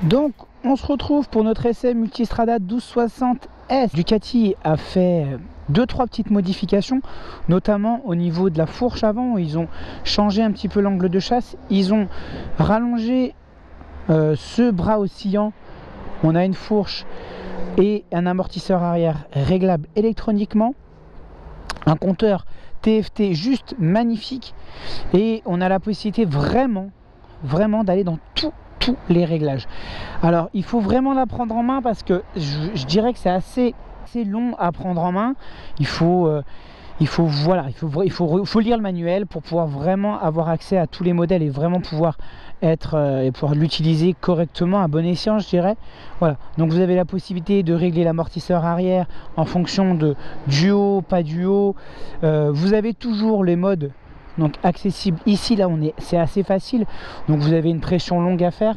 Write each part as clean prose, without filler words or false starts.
Donc on se retrouve pour notre essai Multistrada 1260S. Ducati a fait 2-3 petites modifications, notamment au niveau de la fourche avant. Ils ont changé un petit peu l'angle de chasse, ils ont rallongé ce bras oscillant. On a une fourche et un amortisseur arrière réglable électroniquement, un compteur TFT juste magnifique, et on a la possibilité vraiment d'aller dans tous les réglages. Alors il faut vraiment la prendre en main, parce que je dirais que c'est assez long à prendre en main. Il faut lire le manuel pour pouvoir vraiment avoir accès à tous les modèles et vraiment pouvoir pouvoir l'utiliser correctement, à bon escient, je dirais. Voilà, donc vous avez la possibilité de régler l'amortisseur arrière en fonction de duo, pas duo. Vous avez toujours les modes donc accessibles ici. Là c'est assez facile, donc vous avez une pression longue à faire,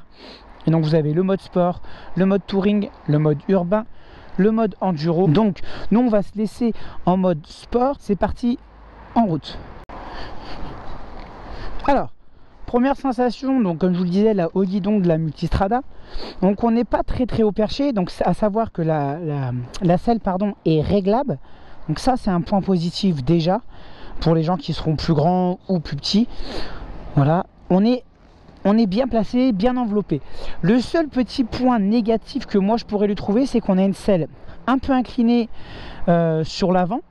et donc vous avez le mode sport, le mode touring, le mode urbain, le mode enduro. Donc nous on va se laisser en mode sport. C'est parti, en route. Alors première sensation, donc comme je vous le disais, là au guidon de la Multistrada, donc on n'est pas très haut perché, donc à savoir que la selle est réglable, donc ça c'est un point positif déjà pour les gens qui seront plus grands ou plus petits. Voilà, on est bien placé, bien enveloppé. Le seul petit point négatif que moi je pourrais lui trouver, c'est qu'on a une selle un peu inclinée sur l'avant,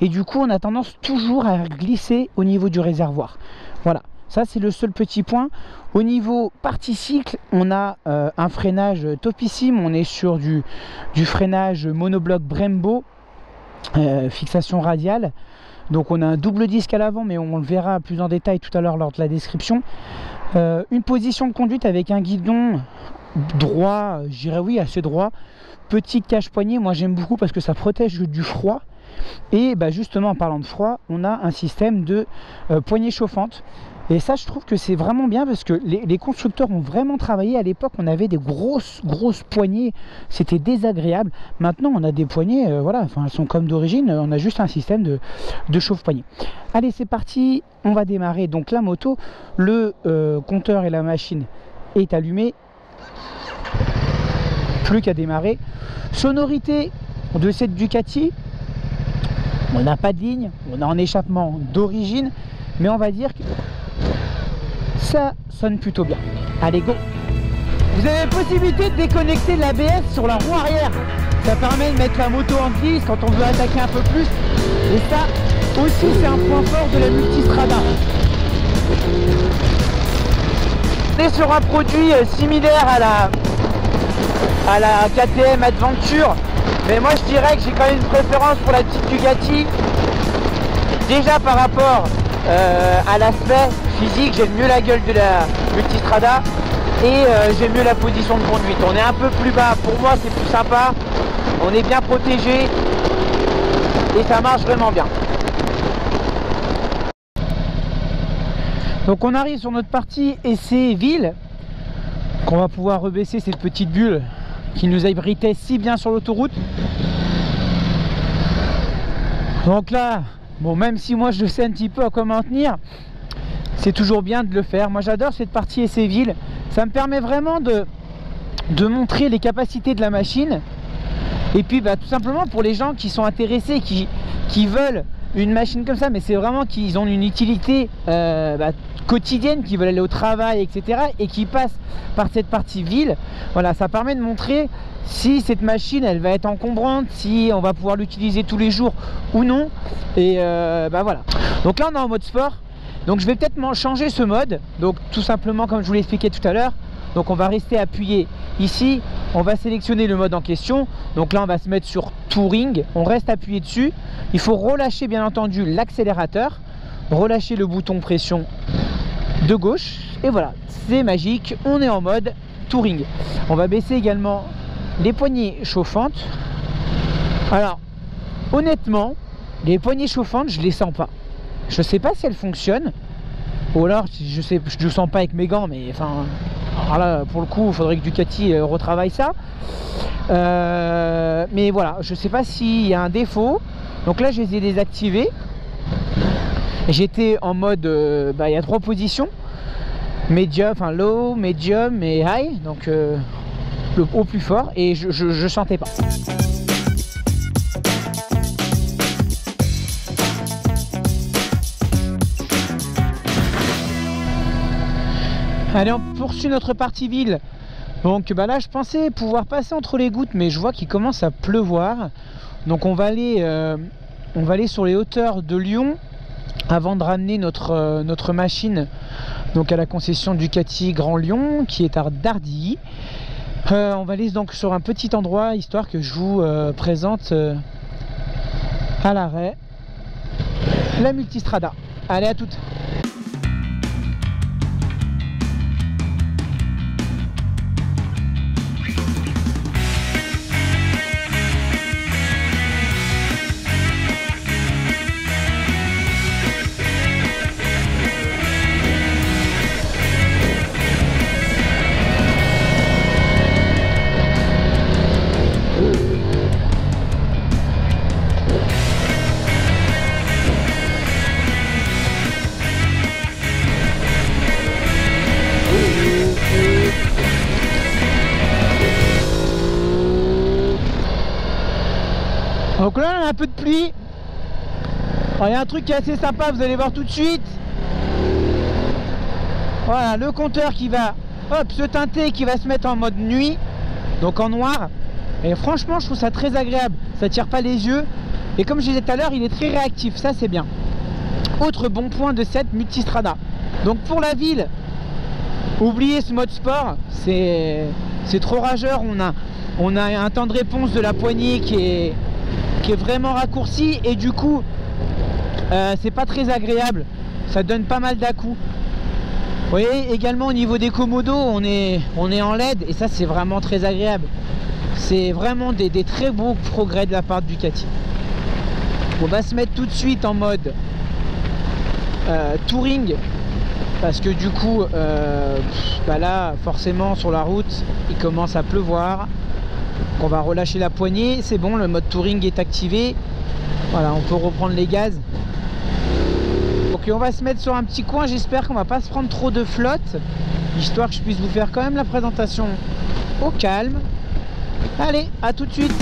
et du coup on a tendance toujours à glisser au niveau du réservoir. Voilà, ça c'est le seul petit point. Au niveau partie cycle, on a un freinage topissime. On est sur du freinage monobloc Brembo, fixation radiale. Donc on a un double disque à l'avant, mais on le verra plus en détail tout à l'heure lors de la description. Une position de conduite avec un guidon droit, je dirais oui, assez droit. Petite cache-poignée, moi j'aime beaucoup parce que ça protège du froid. Et justement, en parlant de froid, on a un système de poignée chauffante. Et ça, je trouve que c'est vraiment bien, parce que les constructeurs ont vraiment travaillé. À l'époque, on avait des grosses poignées, c'était désagréable. Maintenant, on a des poignées, voilà, enfin, elles sont comme d'origine. On a juste un système de chauffe-poignée. Allez, c'est parti, on va démarrer donc la moto. Le compteur et la machine est allumé. Plus qu'à démarrer. Sonorité de cette Ducati. On n'a pas de ligne, on a un échappement d'origine, mais on va dire que ça sonne plutôt bien. Allez, go! Vous avez la possibilité de déconnecter l'ABS sur la roue arrière. Ça permet de mettre la moto en glisse quand on veut attaquer un peu plus. Et ça aussi, c'est un point fort de la Multistrada. On est sur un produit similaire à la KTM Adventure. Mais moi je dirais que j'ai quand même une préférence pour la petite Ducati. Déjà par rapport à l'aspect physique, j'aime mieux la gueule de la Multistrada, et j'aime mieux la position de conduite. On est un peu plus bas, pour moi c'est plus sympa, on est bien protégé et ça marche vraiment bien. Donc on arrive sur notre partie essai ville, qu'on va pouvoir rebaisser cette petite bulle qui nous abritait si bien sur l'autoroute. Donc là, bon, même si moi je sais un petit peu à quoi m'en tenir, c'est toujours bien de le faire. Moi j'adore cette partie essai ville, ça me permet vraiment de montrer les capacités de la machine. Et puis tout simplement pour les gens qui sont intéressés, qui veulent une machine comme ça, mais c'est vraiment qu'ils ont une utilité quotidienne, qui veulent aller au travail, etc., et qui passent par cette partie ville. Voilà, ça permet de montrer si cette machine elle va être encombrante, si on va pouvoir l'utiliser tous les jours ou non. Et voilà, donc là on est en mode sport, donc je vais peut-être changer ce mode. Donc tout simplement, comme je vous l'ai expliqué tout à l'heure, donc on va rester appuyé ici, on va sélectionner le mode en question. Donc là on va se mettre sur touring, on reste appuyé dessus. Il faut relâcher bien entendu l'accélérateur, relâcher le bouton pression de gauche, et voilà, c'est magique, on est en mode touring. On va baisser également les poignées chauffantes. Alors honnêtement, les poignées chauffantes, je les sens pas. Je sais pas si elles fonctionnent. Ou alors, je ne sens pas avec mes gants, mais enfin, alors là, pour le coup, il faudrait que Ducati retravaille ça. Mais voilà, je sais pas s'il y a un défaut. Donc là, je les ai désactivés. J'étais en mode, il y a 3 positions. Medium, enfin low, medium et high. Donc le au plus fort. Et je sentais pas. Allez, on poursuit notre partie ville. Donc là je pensais pouvoir passer entre les gouttes, mais je vois qu'il commence à pleuvoir. Donc on va aller sur les hauteurs de Lyon avant de ramener notre machine donc à la concession Ducati Grand Lyon qui est à Dardilly. On va aller donc sur un petit endroit histoire que je vous présente à l'arrêt la Multistrada. Allez, à toutes. Donc là on a un peu de pluie. Alors, il y a un truc qui est assez sympa, vous allez voir tout de suite. Voilà le compteur qui va se teinter, qui va se mettre en mode nuit, donc en noir. Et franchement je trouve ça très agréable, ça tire pas les yeux. Et comme je disais tout à l'heure, il est très réactif, ça c'est bien. Autre bon point de cette Multistrada. Donc pour la ville, oubliez ce mode sport, c'est trop rageur. On a un temps de réponse de la poignée qui est vraiment raccourci et du coup c'est pas très agréable, ça donne pas mal d'à-coups. Vous voyez également au niveau des commodos, on est en LED et ça c'est vraiment très agréable. C'est vraiment des très beaux progrès de la part de Ducati. On va se mettre tout de suite en mode touring parce que du coup là forcément sur la route il commence à pleuvoir. On va relâcher la poignée, c'est bon, le mode touring est activé. Voilà, on peut reprendre les gaz. Donc on va se mettre sur un petit coin, j'espère qu'on va pas se prendre trop de flotte, histoire que je puisse vous faire quand même la présentation au calme. Allez, à tout de suite.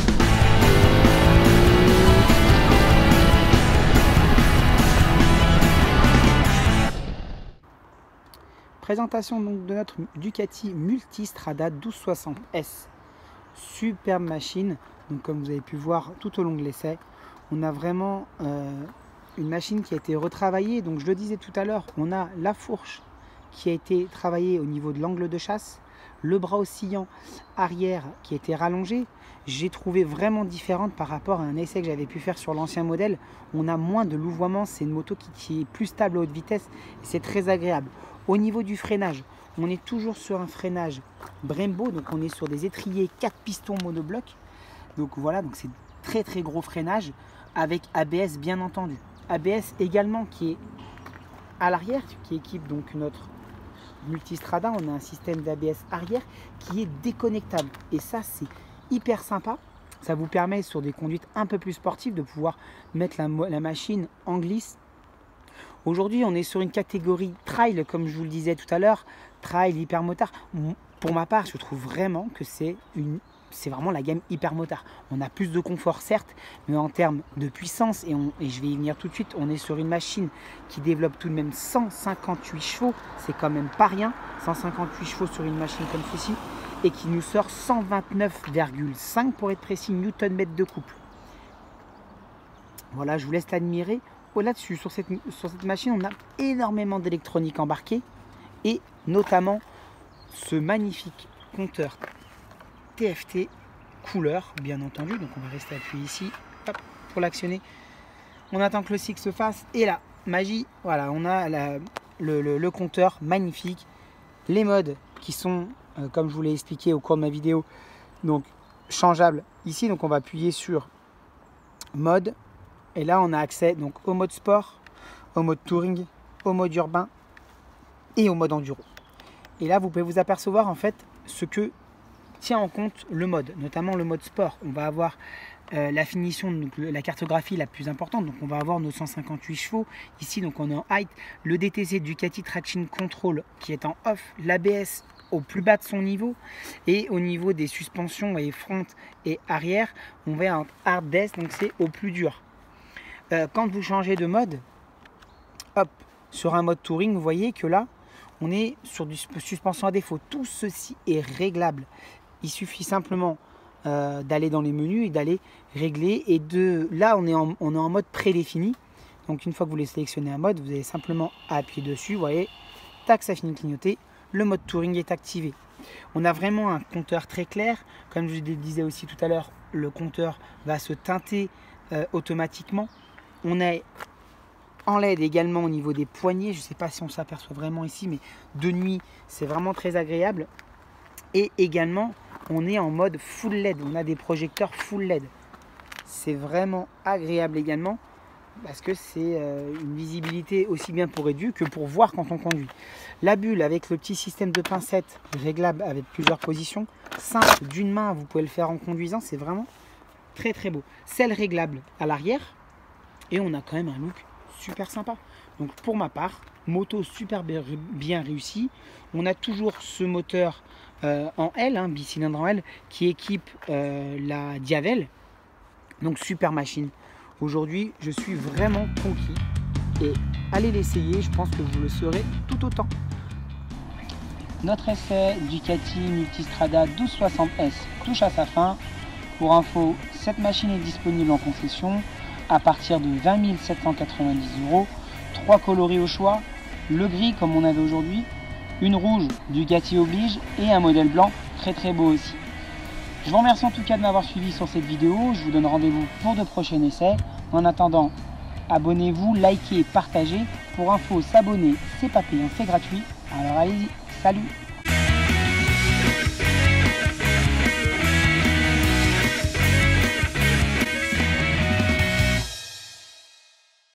Présentation donc de notre Ducati Multistrada 1260S. Superbe machine, donc comme vous avez pu voir tout au long de l'essai, on a vraiment une machine qui a été retravaillée. Donc je le disais tout à l'heure, on a la fourche qui a été travaillée au niveau de l'angle de chasse, le bras oscillant arrière qui a été rallongé. J'ai trouvé vraiment différente par rapport à un essai que j'avais pu faire sur l'ancien modèle. On a moins de louvoiement, c'est une moto qui est plus stable à haute vitesse et c'est très agréable. Au niveau du freinage, on est toujours sur un freinage Brembo, donc on est sur des étriers 4 pistons monobloc. Donc voilà, donc c'est très très gros freinage avec ABS bien entendu. ABS également qui est à l'arrière, qui équipe donc notre Multistrada. On a un système d'ABS arrière qui est déconnectable et ça c'est hyper sympa. Ça vous permet sur des conduites un peu plus sportives de pouvoir mettre la machine en glisse. Aujourd'hui on est sur une catégorie trail comme je vous le disais tout à l'heure, trail, hypermotard. Pour ma part je trouve vraiment que c'est vraiment la gamme hypermotard. On a plus de confort certes, mais en termes de puissance, et je vais y venir tout de suite, on est sur une machine qui développe tout de même 158 chevaux, c'est quand même pas rien, 158 chevaux sur une machine comme ceci, et qui nous sort 129,5 pour être précis Nm de couple. Voilà, je vous laisse l'admirer. Là-dessus, sur cette machine, on a énormément d'électronique embarquée, et notamment ce magnifique compteur TFT couleur, bien entendu. Donc on va rester appuyé ici, hop, pour l'actionner. On attend que le cycle se fasse, et là, magie, voilà, on a le compteur magnifique. Les modes qui sont, comme je vous l'ai expliqué au cours de ma vidéo, donc changeable ici. Donc on va appuyer sur mode. Et là, on a accès donc au mode sport, au mode touring, au mode urbain et au mode enduro. Et là, vous pouvez vous apercevoir en fait ce que tient en compte le mode, notamment le mode sport. On va avoir la finition, donc la cartographie la plus importante. Donc on va avoir nos 158 chevaux. Ici, donc on est en height. Le DTC Ducati Traction Control qui est en off. L'ABS au plus bas de son niveau. Et au niveau des suspensions et front et arrière, on va en hard desk, donc c'est au plus dur. Quand vous changez de mode, hop, sur un mode touring, vous voyez que là, on est sur du suspension à défaut. Tout ceci est réglable. Il suffit simplement d'aller dans les menus et d'aller régler. Et là, on est en mode prédéfini. Donc une fois que vous les sélectionnez un mode, vous avez simplement à appuyer dessus. Vous voyez, tac, ça finit de clignoter. Le mode touring est activé. On a vraiment un compteur très clair. Comme je le disais aussi tout à l'heure, le compteur va se teinter automatiquement. On est en LED également au niveau des poignées. Je ne sais pas si on s'aperçoit vraiment ici, mais de nuit, c'est vraiment très agréable. Et également, on est en mode full LED. On a des projecteurs full LED. C'est vraiment agréable également parce que c'est une visibilité aussi bien pour réduire que pour voir quand on conduit. La bulle avec le petit système de pincettes réglable avec plusieurs positions. Simple d'une main, vous pouvez le faire en conduisant. C'est vraiment très très beau. Selle réglable à l'arrière. Et on a quand même un look super sympa. Donc pour ma part, moto super bien réussi. On a toujours ce moteur en L, bicylindre en L, qui équipe la Diavel. Donc super machine. Aujourd'hui, je suis vraiment conquis. Et allez l'essayer, je pense que vous le serez tout autant. Notre essai Ducati Multistrada 1260S touche à sa fin. Pour info, cette machine est disponible en concession à partir de 20 790 €, 3 coloris au choix, le gris comme on avait aujourd'hui, une rouge Ducati oblige et un modèle blanc très très beau aussi. Je vous remercie en tout cas de m'avoir suivi sur cette vidéo, je vous donne rendez-vous pour de prochains essais. En attendant, abonnez-vous, likez, partagez. Pour info, s'abonner, c'est pas payant, c'est gratuit. Alors allez-y, salut!